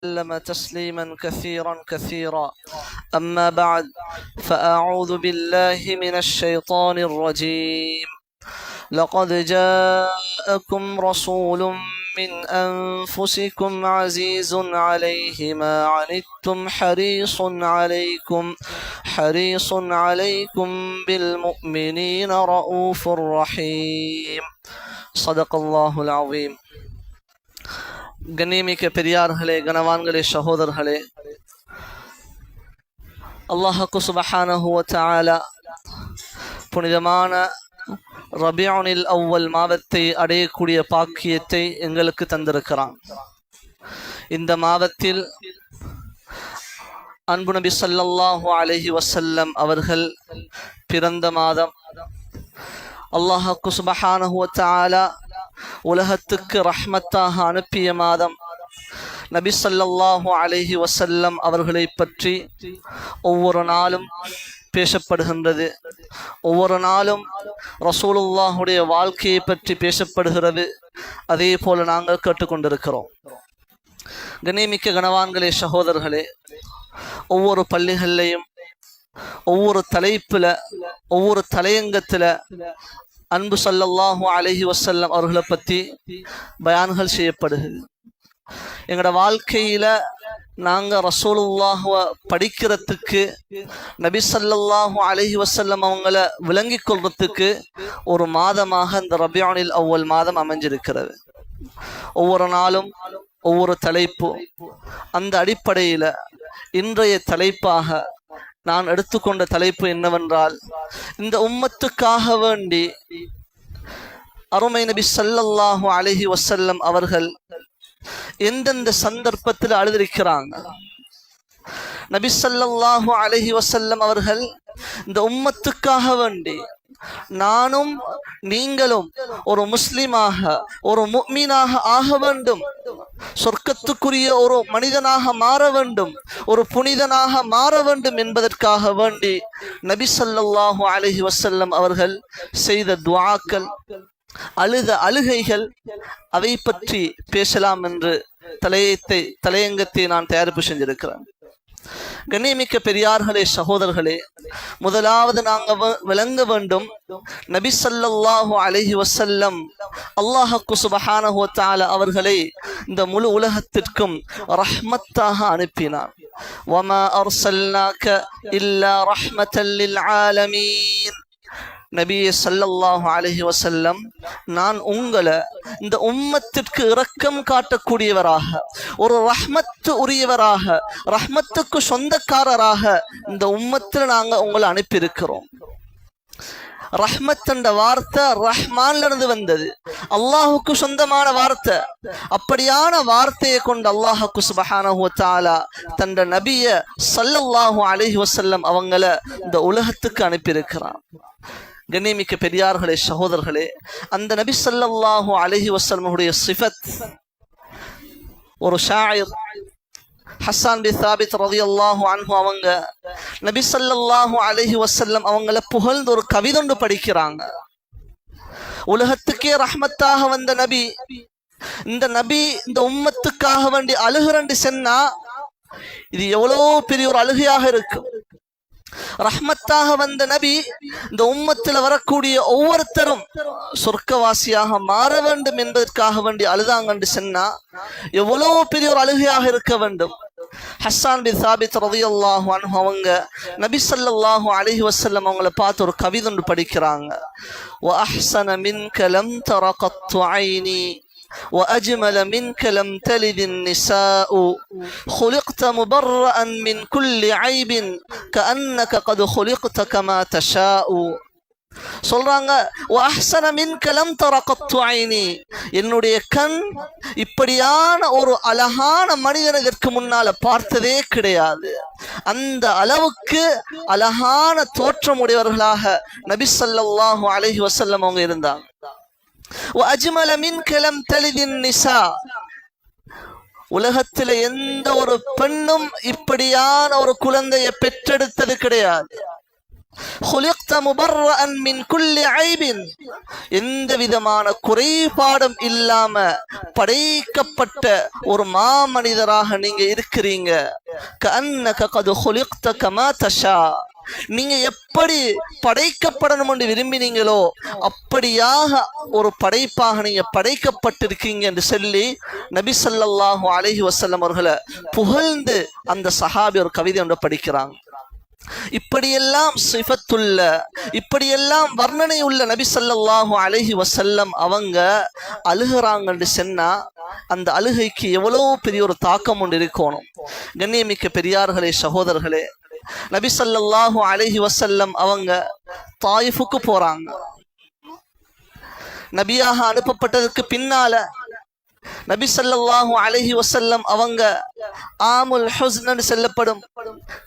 وسلم تسليما كثيرا أما بعد فأعوذ بالله من الشيطان الرجيم. لقد جاءكم رسول من أنفسكم عزيز عليه ما عنتم حريص عليكم بالمؤمنين رؤوف رحيم. صدق الله العظيم. கண்ணியமிக்க பெரியார்களே, கனவான்களே, சகோதரர்களே, அல்லாஹ்வுக்கு சுப்ஹானஹு வ தஆலா புனிதமான ரபியுல் அவ்வல் மாதத்தை அடையக்கூடிய பாக்கியத்தை எங்களுக்கு தந்திருக்கிறான். இந்த மாதத்தில் அன்பு நபி ஸல்லல்லாஹு அலைஹி வஸல்லம் அவர்கள் பிறந்த மாதம். அல்லாஹ்வுக்கு சுப்ஹானஹு வ தஆலா உலகத்துக்கு ரஹ்மத்தாக அனுப்பிய மாதம். நபி ஸல்லல்லாஹு அலைஹி வஸல்லம் அவர்களை பற்றி ஒவ்வொரு நாளும் பேசப்படுகின்றது. ஒவ்வொரு நாளும் ரசூலுல்லாஹுடைய வாழ்க்கையை பற்றி பேசப்படுகிறது. அதே போல நாங்கள் கேட்டுக்கொண்டிருக்கிறோம். கண்ணியமிக்க கனவான்களே, சகோதரர்களே, ஒவ்வொரு பள்ளிகள்லையும் ஒவ்வொரு தலைப்புல ஒவ்வொரு தலையங்கத்துல அன்பு ஸல்லல்லாஹு அலைஹி வஸல்லம் அவர்களை பற்றி பயான்கள் செய்யப்படுகிறது. எங்களோட வாழ்க்கையில நாங்க ரசூலுல்லாஹுவ படிக்கிறதுக்கு, நபி ஸல்லல்லாஹு அலைஹி வஸல்லம் அவங்கள விளங்கி கொள்றதுக்கு ஒரு மாதமாக இந்த ரபியுல் அவ்வல் மாதம் அமைஞ்சிருக்கிறது. ஒவ்வொரு நாளும் ஒவ்வொரு தலைப்பு. அந்த அடிப்படையில இன்றைய தலைப்பாக நான் எடுத்துக்கொண்ட தலைப்பு என்னவென்றால், இந்த உம்மத்துக்காக வேண்டி அருமை நபி ஸல்லல்லாஹு அலைஹி வஸல்லம் அவர்கள் எந்தெந்த சந்தர்ப்பத்தில் அழுதிருக்கிறாங்க. நபி ஸல்லல்லாஹு அலைஹி வஸல்லம் அவர்கள் இந்த உம்மத்துக்காக வேண்டி நானும் நீங்களும் ஒரு முஸ்லிமாக, ஒரு முஃமினாக ஆக வேண்டும், சொர்க்கத்துக்குரிய ஒரு மனிதனாக மாற வேண்டும், ஒரு புனிதனாக மாற வேண்டும் என்பதற்காக வேண்டி நபி ஸல்லல்லாஹு அலைஹி வஸல்லம் அவர்கள் செய்த துஆக்கள், அழுத அழுகைகள், அவை பற்றி பேசலாம் என்று தலையங்கத்தை நான் தயாரிப்பு செஞ்சிருக்கிறேன். கண்ணியமிக்க பெரியார்களே, சகோதரர்களே, முதலாவது நாங்க விளங்க வேண்டும், நபி ஸல்லல்லாஹு அலைஹி வஸல்லம் அல்லாஹ்வுக்கு சுப்ஹானஹு வ தஆலா அவர்களை இந்த முழு உலகத்திற்கும் ரஹ்மத்தாக அனுப்பினார். வமா அர்ஸல்னாக இல்லா ரஹ்மத்தல் லில் ஆலமீன். நபியே ஸல்லல்லாஹு அலைஹி வஸல்லம், நான் உங்களை இந்த உம்மத்திற்கு இரக்கம் காட்டக்கூடியவராக, ஒரு ரஹ்மத்து உரியவராக, ரஹ்மத்துக்கு சொந்தக்காரராக இந்த உம்மத்தில் நாங்க உங்களை அனுப்பியிருக்கிறோம். ரஹ்மத் என்ற வார்த்தை ரஹ்மான்ல இருந்து வந்தது, அல்லாஹுக்கு சொந்தமான வார்த்தை. அப்படியான வார்த்தையை கொண்டு அல்லாஹ்வுக்கு சுப்ஹானஹு வ தஆலா தன் நபிய ஸல்லல்லாஹு அலைஹி வஸல்லம் அவங்கள இந்த உலகத்துக்கு அனுப்பியிருக்கிறான். கண்ணியமிக்க பெரியார்களே, சகோதரர்களே, அந்த நபி ஸல்லல்லாஹு அலைஹி வஸல்லமுடைய சிஃபத், ஒரு ஷாயிர் ஹஸ்ஸான் பின் சாபித் ரலியல்லாஹு அன்ஹு அவங்க நபி ஸல்லல்லாஹு அலைஹி வஸல்லம் அவங்கள புகழ்ந்து ஒரு கவிதை படிக்கிறாங்க. உலகத்துக்கே ரஹ்மத்தாக வந்த நபி, இந்த நபி இந்த உம்மத்துக்காக வேண்டி அழுகிறண்டு சொன்னா இது எவ்வளவு பெரிய ஒரு அழுகையாக இருக்கும். ரஹ்மத்தாக வந்த நபி இந்த உம்மத்தில் வரக்கூடிய ஒவ்வொருத்தரும் சொர்க்கவாசியாக மாற வேண்டும் என்பதற்காக வேண்டி அழுதாங்கன்னு சொன்னா எவ்வளவு பெரிய ஒரு அழுகையாக இருக்க வேண்டும். ஹஸ்ஸான் பின் சாபித் ரலியல்லாஹு அன்ஹு அவங்க நபி ஸல்லல்லாஹு அலைஹி வஸல்லம் அவங்கள பார்த்து ஒரு கவிதை ஒன்று படிக்கிறாங்க. வ அஹ்ஸன மின்க லம் தர கத்து ஐனி وأجمل منك لم تلد النساء خلقت مبرأ من كل عيب كأنك قد خلقت كما تشاء. சொல்றாங்க, وأحسن منك لم تر قط عيني. என்னுடைய கண் இப்படியான ஒரு அழகான மனிதனை இதற்கு முன்னால பார்த்ததே கிடையாது. அந்த அளவுக்கு அழகான தோற்றமுடையவர்களாக நபி ஸல்லல்லாஹு அலைஹி வஸல்லம் அவங்க இருந்தாங்க. وأجمل منك لم تلد النساء. உலகத்தில் எந்த ஒரு பெண்ணும் இப்படியான ஒரு குழந்தையை பெற்றெடுத்தது கிடையாது. خلقت مبرأ من كل عيب எந்த விதமான குறைபாடும் இல்லாம படைக்கப்பட்ட ஒரு மாமனிதராக நீங்க இருக்கிறீங்க. كأنك قد خلقت كما تشاء, நீங்க எப்படி படைக்கப்படணும் என்று விரும்பினீங்களோ அப்படியாக ஒரு படைப்பாக நீங்க படைக்கப்பட்டிருக்கீங்க என்று சொல்லி நபி ஸல்லல்லாஹு அலைஹி வஸல்லம் அவர்களை புகழ்ந்து அந்த சஹாபி ஒரு கவிதை ஒன்று படிக்கிறாங்க. இப்படியெல்லாம் சிஃபத்துள்ள, இப்படியெல்லாம் வர்ணனை உள்ள நபி ஸல்லல்லாஹு அலைஹி வஸல்லம் அவங்க அழுகிறாங்கன்னு சொன்னா அந்த அழுகைக்கு எவ்வளவு பெரிய ஒரு தாக்கம் ஒன்று இருக்கணும். கண்ணியமிக்க பெரியார்களே, சகோதரர்களே, நபி ஸல்லல்லாஹு அலைஹி வஸல்லம் அவங்க தாயிஃபுக்கு போறாங்க. நபியாக அனுப்பப்பட்டதற்கு பின்னால நபி ஸல்லல்லாஹு அலைஹி வஸல்லம் அவங்க ஆமுல் ஹுஸ்ன் சொல்லப்படும்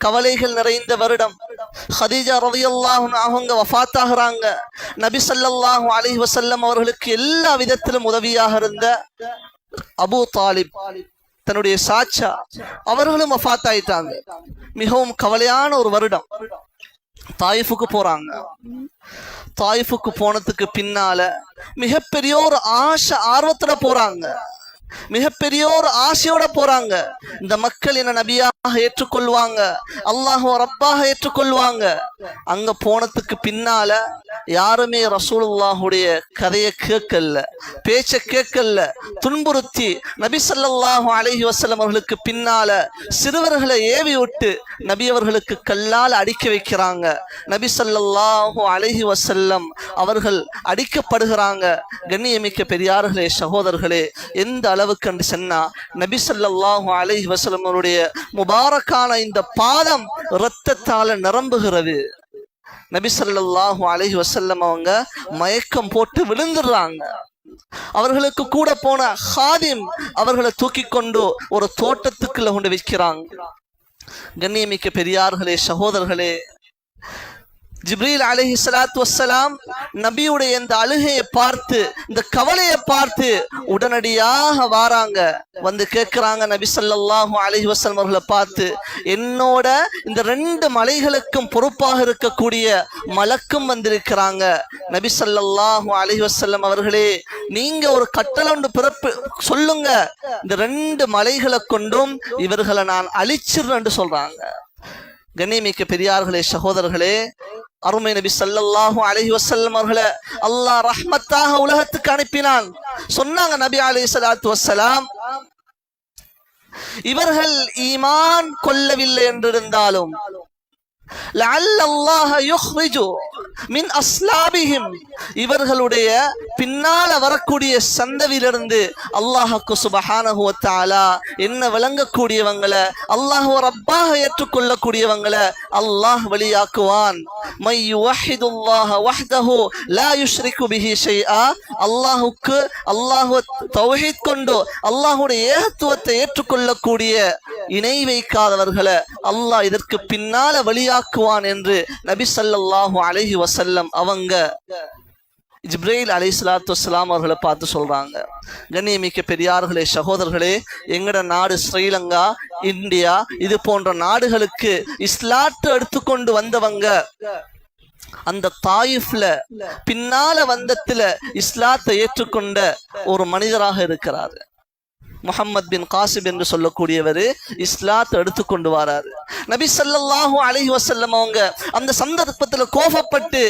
கவலைகள் நிறைந்த வருடம். ஹதீஜா ரலியல்லாஹு அன்ஹா அவங்க வஃபாத் ஆகுறாங்க. நபி ஸல்லல்லாஹு அலைஹி வஸல்லம் அவர்களுக்கு எல்லா விதத்திலும் உதவியாக இருந்த அபூ தாலிப் தன்னுடைய சாச்சா அவர்களும் வஃபாத் ஆயிட்டாங்க. மிகவும் கவலையான ஒரு வருடம். தாயிஃபுக்கு போறாங்க. தாயிஃபுக்கு போனதுக்கு பின்னால மிகப்பெரிய ஒரு ஆர்வத்துல போறாங்க. மிகப்பெரிய ஒரு ஆசையோட போறாங்க. இந்த மக்கள் என்ன நபியாக ஏற்றுக்கொள்வாங்க, அல்லாஹ்வை ரப்பாக ஏற்றுக்கொள்வாங்க. அங்க போனதுக்கு பின்னால யாருமே ரசூலுல்லாஹுடைய கதையை கேட்கல, பேச்ச கேட்கல. துன்புறுத்தி நபி ஸல்லல்லாஹு அலைஹி வஸல்லம் அவர்களுக்கு பின்னால சிறுவர்களை ஏவி விட்டு நபி அவர்களுக்கு கல்லால் அடிக்க வைக்கிறாங்க. நபி ஸல்லல்லாஹு அலைஹி வஸல்லம் அவர்கள் அடிக்கப்படுகிறாங்க. கண்ணியமிக்க பெரியார்களே, சகோதரர்களே, எந்த அளவுக்கு என்று சொன்னா நபி ஸல்லல்லாஹு அலைஹி வஸல்லம் அவருடைய முபாரக்கான இந்த பாதம் இரத்தத்தால நிரம்புகிறது. நபி ஸல்லல்லாஹு அலைஹி வஸல்லம் அவங்க மயக்கம் போட்டு விழுந்துடுறாங்க. அவர்களுக்கு கூட போன ஹாதிம் அவர்களை தூக்கி கொண்டு ஒரு தோட்டத்துக்குள்ள கொண்டு வைக்கிறாங்க. கண்ணியமிக்க பெரியார்களே, சகோதரர்களே, ஜிப்ரீல் அலைஹிஸ்ஸலாத்து வஸ்ஸலாம் நபியுடைய இந்த அழுகையை பார்த்து, இந்த கவலையை பார்த்து உடனடியாக வாராங்க. வந்து கேட்கிறாங்க நபி ஸல்லல்லாஹு அலைஹி வஸல்லம் அவர்களை பார்த்து, என்னோட இந்த 2 மலைகளுக்கும் பொறுப்பாக இருக்கக்கூடிய மலக்கும் வந்திருக்கிறாங்க. நபி ஸல்லல்லாஹு அலைஹி வஸல்லம் அவர்களே, நீங்க ஒரு கட்டளை ஒன்று பிறப்பு சொல்லுங்க, இந்த 2 மலைகளை கொண்டும் இவர்களை நான் அழிச்சிடுறேன்னு சொல்றாங்க. கண்ணியமிக்க பெரியார்களே, சகோதரர்களே, அருமை நபி ஸல்லல்லாஹு அலைஹி வஸல்லம் அவர்களை அல்லாஹ் ரஹ்மத்தாக உலகத்துக்கு அனுப்பினான். சொன்னாங்க நபி அலைஹிஸ்ஸலாத்து வஸ்ஸலாம், இவர்கள் ஈமான் கொள்ளவில்லை என்றிருந்தாலும் லஅல்ல அல்லாஹ் யுஹ்ரிஜு மின் அஸ்லாபிஹிம், இவர்களுடைய பின்னால வரக்கூடிய சந்ததியிலிருந்து அல்லாஹ்வுக்கு சுப்ஹானஹு வ தஆலா என்ன விளங்கக்கூடியவங்களை, அல்லாஹ்வை ரப்பாக ஏற்றுக்கொள்ளக்கூடியவங்களை அல்லாஹ் வெளியாக்குவான். மை யுவஹிதுல்லாஹ வஹ்தஹு லா யுஷ்ரிகு பிஹி ஷைஆ, அல்லாஹ்வை தௌஹீத் கொண்டு அல்லாஹ்வுடைய ஏகத்துவத்தை ஏற்றுக்கொள்ளக்கூடிய இணை வைக்காதவர்களை அல்லாஹ் இதற்கு பின்னால வெளியாக்குவான் என்று நபி ஸல்லல்லாஹு அலைஹி வஸல்லம் அவங்க ஜிப்ரீல் அலைஹிஸ்ஸலாத்து வஸ்ஸலாம் அவர்களை பார்த்து சொல்றாங்க. கண்ணியமிக்க பெரியார்களே, சகோதரர்களே, எங்கட நாடு ஸ்ரீலங்கா, இந்தியா, இது போன்ற நாடுகளுக்கு இஸ்லாத்தை எடுத்துக்கொண்டு வந்தவங்க அந்த தாயிஃப்ல பின்னால வந்தத்துல இஸ்லாத்தை ஏற்றுக்கொண்ட ஒரு மனிதராக இருக்கிறார். முஹம்மத் பின் காசிம் என்று சொல்லக்கூடியவர் இஸ்லாத்தை எடுத்துக்கொண்டு வராரு. நபி ஸல்லல்லாஹு அலைஹி வஸல்லம் அவங்க அந்த சந்தர்ப்பத்தில் கோபப்பட்டு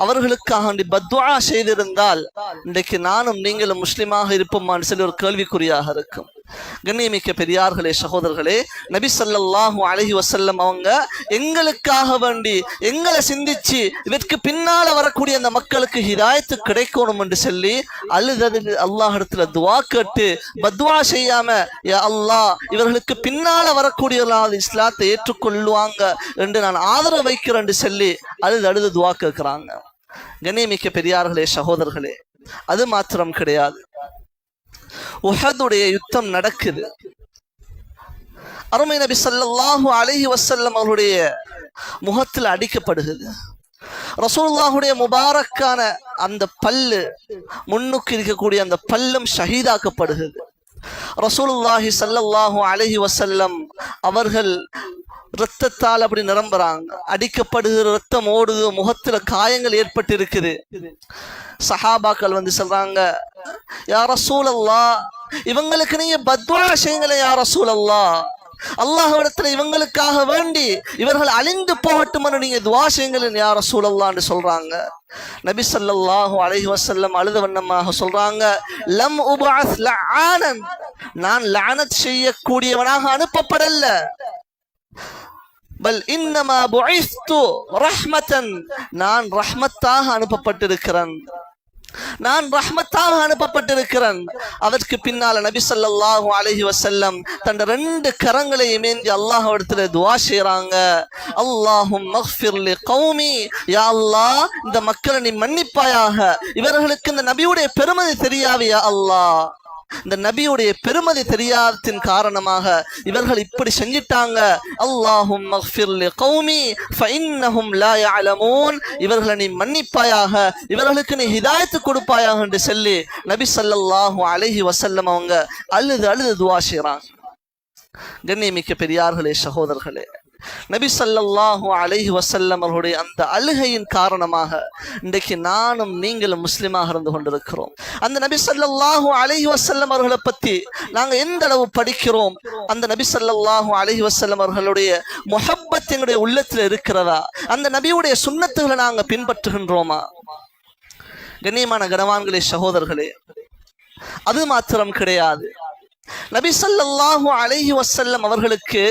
அவர்களுக்காக பத்வா செய்திருந்தால் இன்றைக்கு நானும் நீங்களும் முஸ்லிமாக இருப்போமான்னு சொல்லி ஒரு கேள்விக்குறியாக இருக்கும். கண்ணியமிக்க பெரியார்களே, சகோதரர்களே, நபி ஸல்லல்லாஹு அலைஹி வஸல்லம் அவங்க எங்களுக்காக வேண்டி எங்களை சிந்திச்சு இதற்கு பின்னால வரக்கூடிய அந்த மக்களுக்கு ஹிதாயத்து கிடைக்கணும் என்று சொல்லி அழுது அல்லாஹ் இடத்துல துவா கேட்டு பத்வா செய்யாம, யா அல்லாஹ், இவர்களுக்கு பின்னால வரக்கூடியவர்களால் இஸ்லாத்தை ஏற்றுக்கொள்ளுவாங்க என்று நான் ஆதரவு வைக்கிறேன் என்று சொல்லி அழுது துவா கேட்கிறாங்க. கண்ணியமிக்க பெரியார்களே, சகோதரர்களே, அது மாத்திரம் கிடையாது, உஹதுடைய யுத்தம் நடக்குது. அருமை நபி ஸல்லல்லாஹு அலைஹி வஸல்லம் அவருடைய முகத்தில் அடிக்கப்படுகிறது. ரசூலுல்லாஹுடைய முபாரக்கான அந்த பல்லு, முன்னுக்கு இருக்கக்கூடிய அந்த பல்லும் ஷஹீதாக்கப்படுகிறது. ரசூலுல்லாஹி ஸல்லல்லாஹு அலைஹி வஸல்லம் அவர்கள் ரத்தத்தால் அப்படி நிரம்புறாங்க. அடிக்கப்படுகிற ரத்தம் ஓடுது, முகத்துல காயங்கள் ஏற்பட்டு இருக்குது. சஹாபாக்கள் வந்து சொல்றாங்க, யா ரசூலல்லாஹ், இவங்களுக்கு நீங்க பத்வா செய்யுங்களே யா ரசூலல்லாஹ், அல்லாஹ்விடத்துல இவங்களுக்காக வேண்டி இவர்கள் அழிந்து போகட்டும் நீங்க துஆ செய்யுங்களேன் யா ரசூலல்லாஹ்னு சொல்றாங்க. நபி ஸல்லல்லாஹு அலைஹி வஸல்லம் அழுத வண்ணமாக சொல்றாங்க, லம் உபஅஸ் லஆனன், நான் லஅனத் செய்யக்கூடியவனாக அனுப்பப்படல, பல் இன்னமா புஇஸ்து ரஹ்மத்தன், நான் ரஹ்மத்தாக அனுப்பப்பட்டிருக்கிறேன், நான் ரஹ்மத்தாக அனுப்பப்பட்டிருக்கிறேன். அதற்கு பின்னால நபி ஸல்லல்லாஹு அலைஹி வஸல்லம் தன் ரெண்டு கரங்களையும் ஏந்தி அல்லாஹ்விடத்துல துஆ செய்றாங்க, அல்லாஹும்ம ஃக்ஃபிர் லி கௌமி, யா அல்லாஹ் இந்த மக்களை நீ மன்னிப்பாயாக, இவர்களுக்கு இந்த நபியுடைய பெருமதி தெரியாது யா அல்லாஹ், இந்த நபியுடைய பெருமதி தெரியாததின் காரணமாக இவர்கள் இப்படி செஞ்சிட்டாங்க. அல்லாஹும்ம ஃக்ஃபிர் லி கௌமி ஃபஇன்னஹும் லா யஅலமூன், இவர்களை நீ மன்னிப்பாயாக, இவர்களுக்கு நீ ஹிதாயத் கொடுப்பாயாக என்று சொல்லி நபி ஸல்லல்லாஹு அலைஹி வஸல்லம் அவங்க அழுது துஆ செய்றாங்க. கண்ணியமிக்க பெரியார்களே, சகோதரர்களே, நபி ஸல்லல்லாஹு அலைஹி வஸல்லம் அவர்களுடைய அந்த அழுகையின் காரணமாக இன்றைக்கு நானும் நீங்களும் முஸ்லிமாக இருந்து கொண்டிருக்கிறோம். அந்த நபி ஸல்லல்லாஹு அலைஹி வஸல்லம் அவர்களை பற்றி நாங்கள் எந்த அளவு படிக்கிறோம், அந்த நபி ஸல்லல்லாஹு அலைஹி வஸல்லம் அவர்களுடைய முஹப்பத் எங்களுடைய உள்ளத்தில் இருக்கிறதா, அந்த நபியுடைய சுன்னத்துகளை நாங்கள் பின்பற்றுகின்றோமா? கண்ணியமான கனவான்களே, சகோதரர்களே, அது மாத்திரம் கிடையாது. நபி ஸல்லல்லாஹு அலைஹி வஸல்லம் அவர்களுக்கு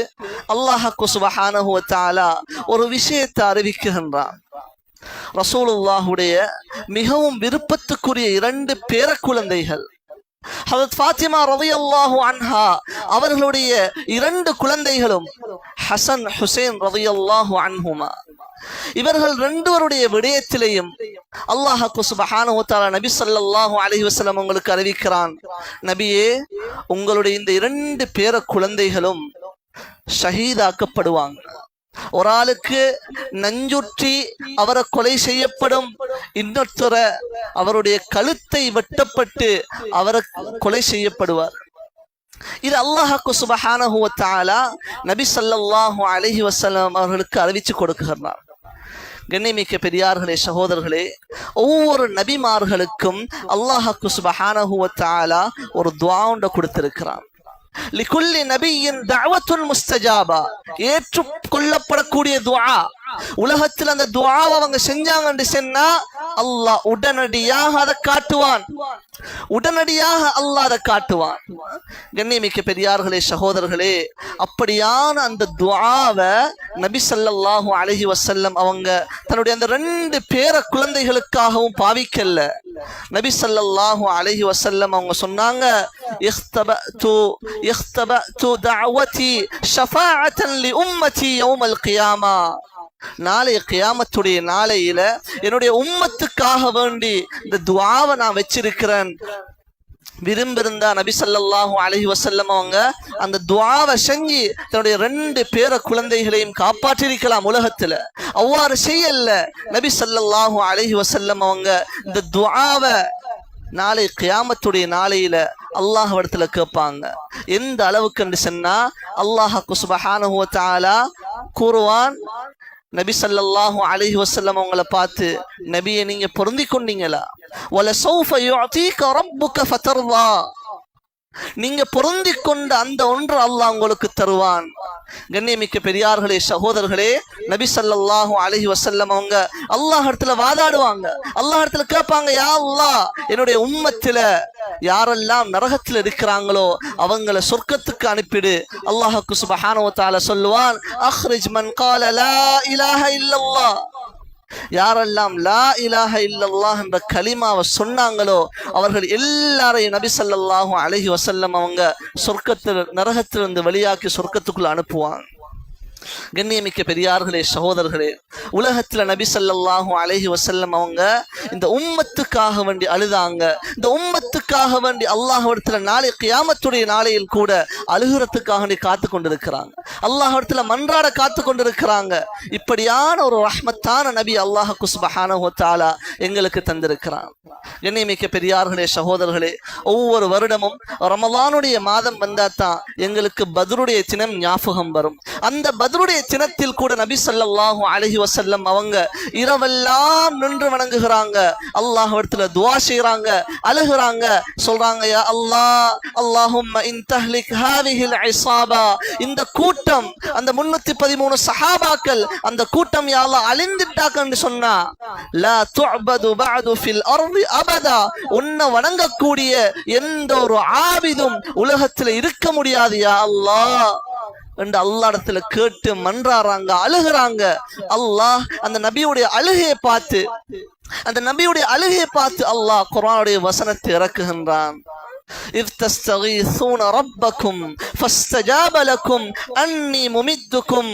அல்லாஹ் சுப்ஹானஹு வ தஆலா ஒரு விஷயத்தை அறிவிக்கின்றான். ரசூலுல்லாஹுடைய மிகவும் விருப்பத்துக்குரிய 2 பேர குழந்தைகள், ஹஜ்ரத் ஃபாத்திமா ரலியல்லாஹு அன்ஹா அவர்களுடைய 2 குழந்தைகளும் ஹசன் ஹுசைன் ரலியல்லாஹு அன்ஹுமா, இவர்கள் 2 விடயத்திலேயும் அல்லாஹ் சுப்ஹானஹு வ தஆலா நபி ஸல்லல்லாஹு அலைஹி வஸல்லம் உங்களுக்கு அறிவிக்கிறான், நபியே உங்களுடைய இந்த 2 பேர குழந்தைகளும் ஷஹீதாக்கப்படுவாங்க. ஒரு ஆளுக்கு நஞ்சுற்றி அவரை கொலை செய்யப்படும், இன்னொருத்தர அவருடைய கழுத்தை வெட்டப்பட்டு அவரை கொலை செய்யப்படுவார். இது அல்லாஹ் சுப்ஹானஹு வ தஆலா நபி ஸல்லல்லாஹு அலைஹி வஸல்லம் அவர்களுக்கு அறிவிச்சு கொடுக்கிறார். கண்ணியமிக்க பெரியார்களே, சகோதரர்களே, ஒவ்வொரு நபிமார்களுக்கும் அல்லாஹ் சுப்ஹானஹு வ தஆலா ஒரு துஆ கொடுத்திருக்கிறான். லிகுல்லி நபியின் தஅவத்துன் முஸ்தஜாபா, ஏற்றுக்கொள்ளப்படக்கூடிய துஆ. உலகத்தில் அந்த துஆவை அவங்க செஞ்சாங்கன்னு சொன்னா அல்லாஹ் உடனடியாக அதை காட்டுவான், உடனடியாக அல்லாஹ் அதை காட்டுவான். கண்ணியமிக்க பெரியார்களே, சகோதரர்களே, அப்படியான அந்த துஆவை நபி ஸல்லல்லாஹு அலைஹி வஸல்லம் அவங்க தன்னுடைய அந்த 2 பேர குழந்தைகளுக்காகவும் பாவிக்கல்ல. நபி ஸல்லல்லாஹு அலைஹி வஸல்லம் அவங்க சொன்னாங்க, இஹ்தபஅது தஅவதி ஷஃபாஅத்தன் லி உம்மதி யௌமல் கியாமா, நாளைய கியாமத்துடைய நாளையில என்னுடைய உம்மத்துக்காக வேண்டி இந்த துஆவை நான் வச்சிருக்கிறேன். விரும்பிருந்தா நபி ஸல்லல்லாஹு அலைஹி வஸல்லம் அவங்க அந்த துஆவை செஞ்சு தன்னுடைய 2 பேர குழந்தைகளையும் காப்பாற்றிருக்கலாம் உலகத்துல. அவ்வாறு செய்யல. நபி ஸல்லல்லாஹு அலைஹி வஸல்லம் அவங்க இந்த துஆவை நாளை கியாமத்துடைய நாளையில அல்லாஹ் இடத்துல கேட்பாங்க. எந்த அளவுக்கு என்று சொன்னா அல்லாஹ் சுப்ஹானஹு வ தஆலா கூறுவான், நபி ஸல்லல்லாஹு அலைஹி வஸல்லம் அவங்களை பார்த்து, நபியை நீங்க பொருந்தி கொண்டீங்களா? வல சௌஃப யுஅதீக ரப்புக ஃபதர்தா, நீங்க பொருந்தி கொண்ட அந்த ஒன்று அல்லாஹ் உங்களுக்கு தருவான். கண்ணியமிக்க பெரியார்களே, சகோதரர்களே, நபி ஸல்லல்லாஹு அலைஹி வஸல்லம் அவங்க அல்லாஹ் இடத்துல வாதாடுவாங்க. அல்லாஹ் இடத்துல கேட்பாங்க, யா அல்லாஹ் என்னுடைய உம்மத்தில யாரெல்லாம் நரகத்தில் இருக்கிறாங்களோ அவங்கள சொர்க்கத்துக்கு அனுப்பிடு. அல்லாஹ் சுப்ஹானஹு வ தஆலா சொல்லுவான், அக்ரிஜ் மன் கால லா இலாஹ இல்லல்லாஹ், யாரெல்லாம் லா இலாஹ இல்லல்லாஹ் என்ற கலிமாவை சொன்னாங்களோ அவர்கள் எல்லாரையும் நபி ஸல்லல்லாஹு அலைஹி வஸல்லம் அவங்க சொர்க்கத்தில் நரகத்திலிருந்து வெளியாக்கி சொர்க்கத்துக்குள்ள அனுப்புவாங்க. கண்ணியமிக்க பெரியார்களே, சகோதரர்களே, உலகத்துல நபி ஸல்லல்லாஹு அலைஹி வஸல்லம் அவங்க இந்த உம்மத்துக்காக வேண்டி அழுதாங்க. இந்த உம்மத்துக்காக வேண்டி அல்லாஹ்விடத்துல நாளை கியாமத்துடைய நாளையில் கூட அழுகிறதுக்காக காத்து கொண்டிருக்கிறாங்க. அல்லாஹ்விடத்துல மன்றாட காத்து கொண்டிருக்கிறாங்க. இப்படியான ஒரு ரஹ்மத்தான நபி அல்லாஹ் சுப்ஹானஹு வ தஆலா எங்களுக்கு தந்திருக்கிறான். கண்ணியமிக்க பெரியார்களே, சகோதரர்களே, ஒவ்வொரு வருடமும் ரமலானுடைய மாதம் வந்தா தான் எங்களுக்கு பத்ருடைய தினம் ஞாபகம் வரும். அந்த பத்ருடைய தினத்தில் கூட நபி ஸல்லல்லாஹு அலைஹி வஸல்லம் அவங்க இரவெல்லாம் நின்று வணங்குகிறாங்க, அல்லாஹ்விடத்துல துஆ செய்றாங்க, அழுகுறாங்க, சொல்றாங்க யா அல்லாஹ் அல்லாஹும்ம இன் தஹ்லிக் ஹாதிஹில் இஸாபா, இந்த கூட்டம் அந்த 313 சஹாபாக்கள் அந்த கூட்டம் யா அல்லாஹ் அழிந்துட்டாங்கன்னு சொன்னா லா துஅபது பஅது ஃபில் அர்தி அபதா, உன்னை வணங்கக்கூடிய எந்த ஒரு ஆபிதும் உலகத்துல இருக்க முடியாது யா அல்லாஹ் என்று அல்லாஹ்விடத்துல கேட்டு மன்றாறாங்க, அழுகுறாங்க. அல்லாஹ் அந்த நபியுடைய அழுகையை பார்த்து அல்லாஹ் குர்ஆனுடைய வசனத்தை இறக்குகின்றான். إذ تستغيثون ربكم فاستجاب لكم أني ممدكم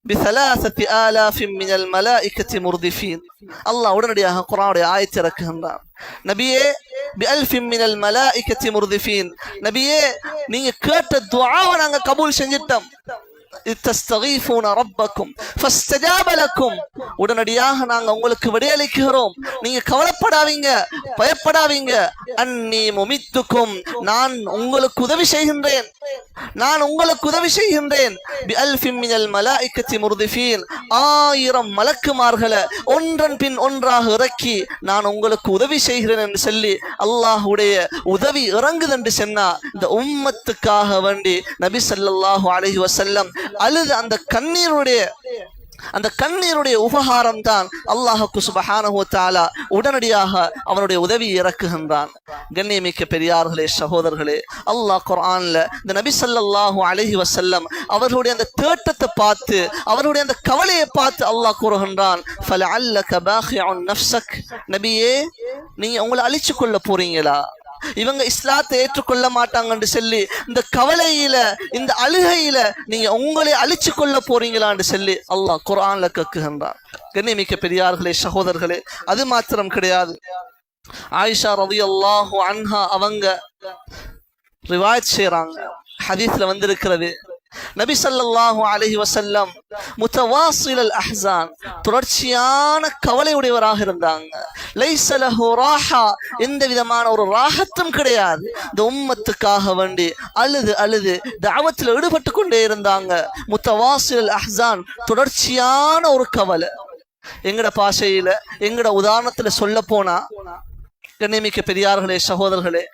ب3,000 من الملائكة مردفين. அல்லாஹ் உடனடியாக குர்ஆனுடைய ஆயத்தை இறக்குகின்றான். நபியே بألف من الملائكة مردفين, நபியே நீங்க கேட்ட துஆவை நாங்க கபூல் செஞ்சிட்டோம். தஸ்தகீஃபூன ரப்பக்கும் ஃபஸ்தஜாப லக்கும், உடனடியாக நாங்க உங்களுக்கு விடையளிக்கிறோம், நீங்க கவலைப்படாதீங்க, பயப்படாதீங்க. அன்னி முமித்துக்கும், நான் உங்களுக்கு உதவி செய்கின்றேன், பிஅல்ஃபின் மினல் மலாயிகத்தி முர்திஃபீன், 1000 மலக்குமார்களை ஒன்றன் பின் ஒன்றாக இறக்கி நான் உங்களுக்கு உதவி செய்கிறேன் என்று சொல்லி அல்லாஹ்வுடைய உதவி இறங்குது என்று சொன்னா இந்த உம்மத்துக்காக வேண்டி நபி ஸல்லல்லாஹு அலைஹி வஸல்லம் அழுது அந்த கண்ணீருடைய உபகாரம் தான் அல்லாஹ்வுக்கு சுப்ஹானஹு வ தஆலா உடனடியாக அவனுடைய உதவி இறக்குகின்றான். கண்ணியமிக்க பெரியார்களே, சகோதரர்களே, அல்லாஹ் குர்ஆன்ல இந்த நபி ஸல்லல்லாஹு அலைஹி வஸல்லம் அவர்களுடைய அந்த தேட்டத்தை பார்த்து, அவர்களுடைய அந்த கவலையை பார்த்து அல்லாஹ் கூறுகின்றான், ஃபலஅல்லக பாகிஉன் நஃப்ஸக், நபியே நீங்க உங்களை அழிச்சு கொள்ள போறீங்களா, இவங்க இஸ்லாத்தை ஏற்றுக்கொள்ள மாட்டாங்கன்னு சொல்லி இந்த கவலையில இந்த அழுகையில நீங்க உங்களை அழிச்சு கொள்ள போறீங்களான்னு சொல்லி அல்லாஹ் குர்ஆன்ல கேட்குகின்றான். கண்ணியமிக்க பெரியார்களே, சகோதரர்களே, அது மாத்திரம் கிடையாது. ஆயிஷா ரலியல்லாஹு அன்ஹா அவங்க ரிவாயத் செய்றாங்க, ஹதீஸ்ல வந்திருக்கிறது, நபி ஸல்லல்லாஹு அலைஹி வஸல்லம் முத்தவாஸில் அஹ்ஸான், தொடர்ச்சியான கவலையுடையவராக இருந்தாங்க. லைஸ லஹு ராஹா, எந்த விதமான ஒரு ராஹத்தும் கிடையாது. இந்த உம்மத்துக்காக வேண்டி அழுது தஅவத்தில் ஈடுபட்டு கொண்டே இருந்தாங்க. முத்தவாஸில் அஹ்ஸான், தொடர்ச்சியான ஒரு கவலை. எங்கட பாஷையில எங்கட உதாரணத்துல சொல்ல போனா, கண்ணியமிக்க பெரியார்களே, சகோதரர்களே,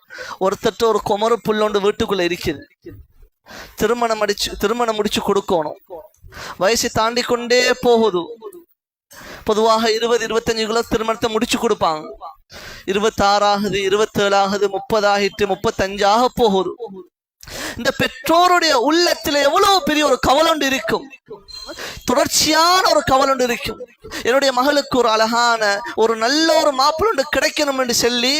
ஒருத்தட்ட ஒரு குமரு புல்லொண்டு வீட்டுக்குள்ள இருக்குது, திருமணம் முடிச்சு கொடுக்கணும், வயசு தாண்டி கொண்டே போகுது. பொதுவாக 20-25 திருமணத்தை முடிச்சு கொடுப்பாங்க. 26 ஆகுது, 27 ஆகுது, 30 ஆகிட்டு 35 ஆக போகுது. இந்த பெற்றோருடைய உள்ளத்துல எவ்வளவு பெரிய ஒரு கவலொண்டு இருக்கும், தொடர்ச்சியான ஒரு கவலொண்டு இருக்கும். என்னுடைய மகளுக்கு ஒரு அழகான ஒரு நல்ல ஒரு மாப்பிள்ளை கிடைக்கணும் என்று சொல்லி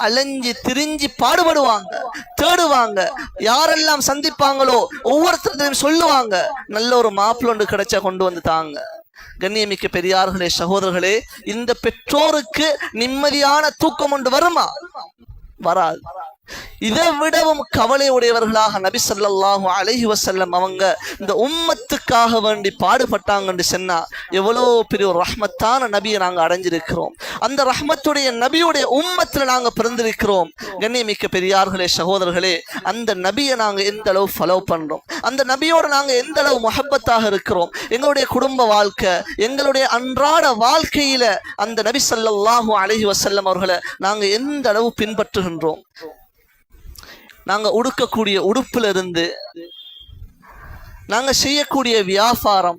அலைஞ்சி திரிஞ்சி பாடுபடுவாங்க, தேடுவாங்க. யாரெல்லாம் சந்திப்பாங்களோ ஒவ்வொருத்தரையும் சொல்லுவாங்க, நல்ல ஒரு மாப்பிள்ளை கிடைச்சா கொண்டு வந்து தாங்க. கண்ணியமிக்க பெரியார்களே, சகோதரர்களே, இந்த பெற்றோருக்கு நிம்மதியான தூக்கம் ஒன்று வருமா? வராது. இதை விடவும் கவலை உடையவர்களாக நபி ஸல்லல்லாஹு அலைஹி வஸல்லம் அவங்க இந்த உம்மத்துக்காக வேண்டி பாடுபட்டாங்கன்னு சொன்னா எவ்வளோ பெரிய ஒரு ரஹ்மத்தான நபியை நாங்க அடைஞ்சிருக்கிறோம். அந்த ரஹ்மத்துடைய நபியுடைய உம்மத்துல நாங்க பிறந்திருக்கிறோம். கண்ணியமிக்க பெரியார்களே, சகோதரர்களே, அந்த நபியை நாங்க எந்த அளவு ஃபாலோ பண்றோம், அந்த நபியோட நாங்க எந்த அளவு முஹப்பத்தாக இருக்கிறோம், எங்களுடைய குடும்ப வாழ்க்கை, எங்களுடைய அன்றாட வாழ்க்கையில அந்த நபி ஸல்லல்லாஹு அலைஹி வஸல்லம் அவர்களை நாங்க எந்த அளவு பின்பற்றுகின்றோம். நாங்க உடுக்கக்கூடிய உடுப்புல இருந்து, நாங்க செய்யக்கூடிய வியாபாரம்,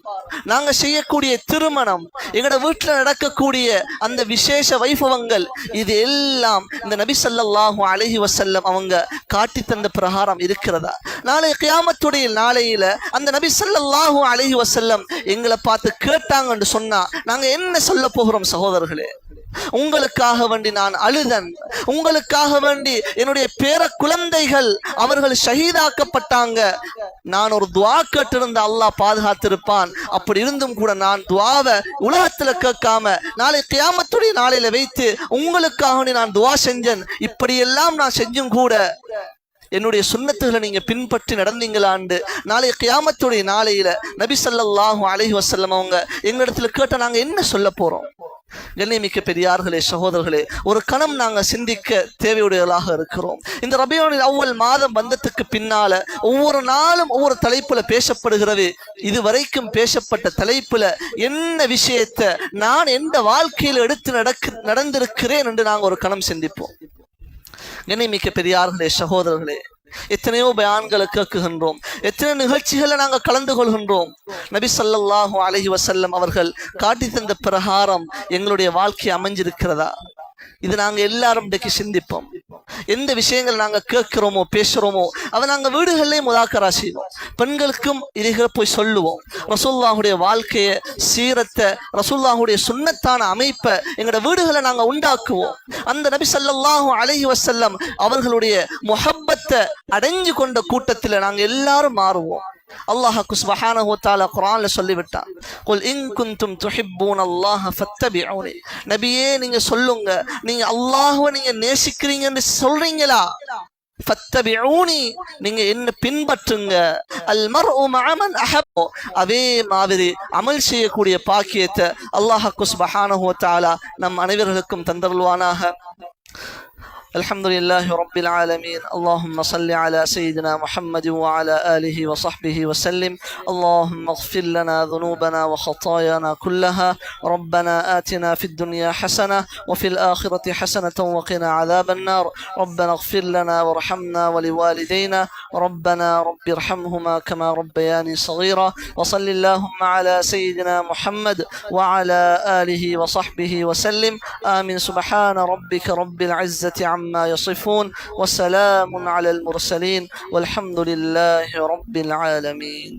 நாங்க செய்யக்கூடிய திருமணம், எங்கட வீட்டுல நடக்கக்கூடிய அந்த விசேஷ வைபவங்கள், இது எல்லாம் இந்த நபி ஸல்லல்லாஹு அலைஹி வஸல்லம் அவங்க காட்டி தந்த பிரகாரம் இருக்கிறதா? நாளை கியாமத்துடைய நாளையில அந்த நபி ஸல்லல்லாஹு அலைஹி வஸல்லம் எங்களை பார்த்து கேட்டாங்கன்னு சொன்னா நாங்க என்ன சொல்ல போகிறோம்? சகோதரர்களே, உங்களுக்காக வேண்டி நான் அழுதன், உங்களுக்காக வேண்டி என்னுடைய பேர குழந்தைகள் அவர்கள் ஷஹீதாக்கப்பட்டாங்க, நான் ஒரு துஆ கேட்டிருந்த அல்லாஹ் பாதுகாத்திருப்பான். அப்படி இருந்தும் கூட நான் துஆவை உலகத்துல கேட்காம நாளை கியாமத்துடைய நாளையில வைத்து உங்களுக்காக நான் துஆ செஞ்சேன். இப்படியெல்லாம் நான் செஞ்சும் கூட என்னுடைய சுன்னத்துகளை நீங்க பின்பற்றி நடந்தீங்களாண்டு நாளை கியாமத்துடைய நாளையில நபி ஸல்லல்லாஹு அலைஹி வஸல்லம் அவங்க எங்க இடத்துல கேட்ட நாங்க என்ன சொல்ல போறோம்? கண்ணியமிக்க பெரியார்களே, சகோதரர்களே, ஒரு கணம் நாங்கள் சிந்திக்க தேவையுடையவர்களாக இருக்கிறோம். இந்த ரபியுல் அவ்வல் மாதம் வந்ததுக்கு பின்னால ஒவ்வொரு நாளும் ஒவ்வொரு தலைப்புல பேசப்படுகிறது. இதுவரைக்கும் பேசப்பட்ட தலைப்புல என்ன விஷயத்தை நான் எந்த வாழ்க்கையில் எடுத்து நடந்திருக்கிறேன் என்று நாங்கள் ஒரு கணம் சிந்திப்போம். கண்ணியமிக்க பெரியார்களே, சகோதரர்களே, எத்தனையோ பயான்களை கேட்குகின்றோம், எத்தனை நிகழ்ச்சிகளை நாங்கள் கலந்து கொள்கின்றோம். நபி ஸல்லல்லாஹு அலைஹி வஸல்லம் அவர்கள் காட்டி தந்த பிரகாரம் எங்களுடைய வாழ்க்கை அமைஞ்சிருக்கிறதா? இது நாங்க எல்லாரும் இன்றைக்கு சிந்திப்போம். எந்த விஷயங்கள் நாங்க கேட்கிறோமோ பேசுறோமோ அதை நாங்க வீடுகளிலே முதாக்கரா செய்வோம். பெண்களுக்கும் இதை போய் சொல்லுவோம். ரசூலுல்லாஹுடைய வாழ்க்கையை, சீரத்தை, ரசூலுல்லாஹுடைய சுன்னத்தான அமைப்பை எங்களோட வீடுகளை நாங்க உண்டாக்குவோம். அந்த நபி ஸல்லல்லாஹு அலைஹி வஸல்லம் அவர்களுடைய முஹப்பத்தை அடைஞ்சு கொண்ட கூட்டத்தில் நாங்க எல்லாரும் மாறுவோம். அல்லாஹ் சுப்ஹானஹு வ தஆலா குர்ஆன்ல சொல்லிவிட்டான், குல் இன் குன்தும் துஹிப்பூனல்லாஹ ஃபத்தபிஊனி. நபியே, நீங்க சொல்லுங்க, நீங்க அல்லாஹ்வை நீங்க நேசிக்கிறீங்கன்னு சொல்றீங்களா? ஃபத்தபிஊனி, நீங்க என்ன பின்பற்றுங்க. அல் மர்உ மஅ மன் அஹப்ப. அதே மாதிரி அமல் செய்யக்கூடிய பாக்கியத்தை அல்லாஹ் சுப்ஹானஹு வ தஆலா நம் அனைவர்களுக்கும் தந்தருள்வானாக. الحمد لله رب العالمين. اللهم صل على سيدنا محمد وعلى آله وصحبه وسلم. اللهم اغفر لنا ذنوبنا وخطايانا كلها. ربنا آتنا في الدنيا حسنة وفي الآخرة حسنة وقنا عذاب النار. ربنا اغفر لنا وارحمنا ولوالدينا. ربنا رب ارحمهما كما ربياني صغيرا. وصل اللهم على سيدنا محمد وعلى آله وصحبه وسلم. آمين. سبحان ربك رب العزة عما يصفون وسلام على المرسلين والحمد لله رب العالمين.